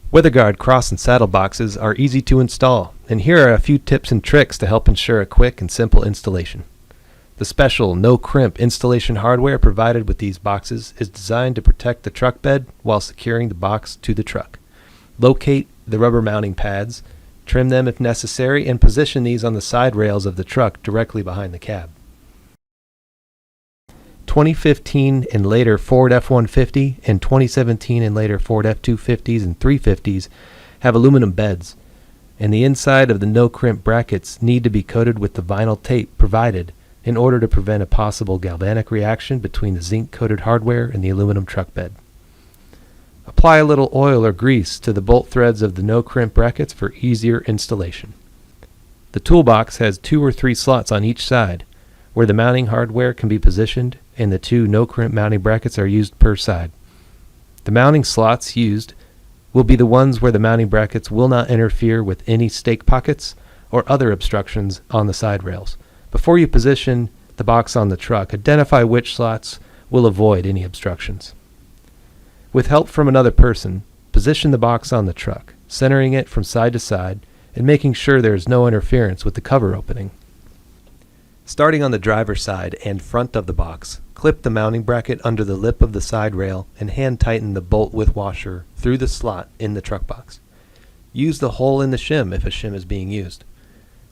Weather Guard cross and saddle boxes are easy to install, and here are a few tips and tricks to help ensure a quick and simple installation. The special no-crimp installation hardware provided with these boxes is designed to protect the truck bed while securing the box to the truck. Locate the rubber mounting pads, trim them if necessary, and position these on the side rails of the truck directly behind the cab. 2015 and later Ford F-150 and 2017 and later Ford F-250s and 350s have aluminum beds, and the inside of the no-crimp brackets need to be coated with the vinyl tape provided in order to prevent a possible galvanic reaction between the zinc-coated hardware and the aluminum truck bed. Apply a little oil or grease to the bolt threads of the no-crimp brackets for easier installation. The toolbox has 2 or 3 slots on each side where the mounting hardware can be positioned, and the 2 no-crimp mounting brackets are used per side. The mounting slots used will be the ones where the mounting brackets will not interfere with any stake pockets or other obstructions on the side rails. Before you position the box on the truck, identify which slots will avoid any obstructions. With help from another person, position the box on the truck, centering it from side to side and making sure there is no interference with the cover opening. Starting on the driver's side and front of the box, clip the mounting bracket under the lip of the side rail and hand tighten the bolt with washer through the slot in the truck box. Use the hole in the shim if a shim is being used.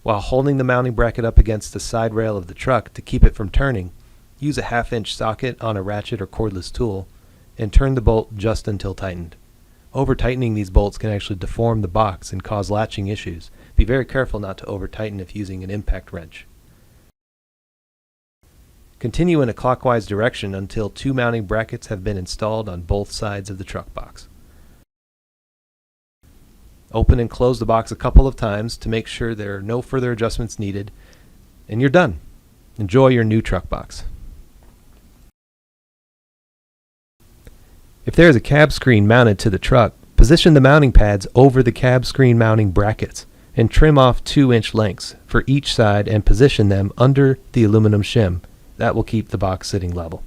While holding the mounting bracket up against the side rail of the truck to keep it from turning, use a 1/2-inch socket on a ratchet or cordless tool and turn the bolt just until tightened. Over-tightening these bolts can actually deform the box and cause latching issues. Be very careful not to over-tighten if using an impact wrench. Continue in a clockwise direction until 2 mounting brackets have been installed on both sides of the truck box. Open and close the box a couple of times to make sure there are no further adjustments needed, and you're done. Enjoy your new truck box. If there is a cab screen mounted to the truck, position the mounting pads over the cab screen mounting brackets and trim off 2-inch lengths for each side and position them under the aluminum shim. That will keep the box sitting level.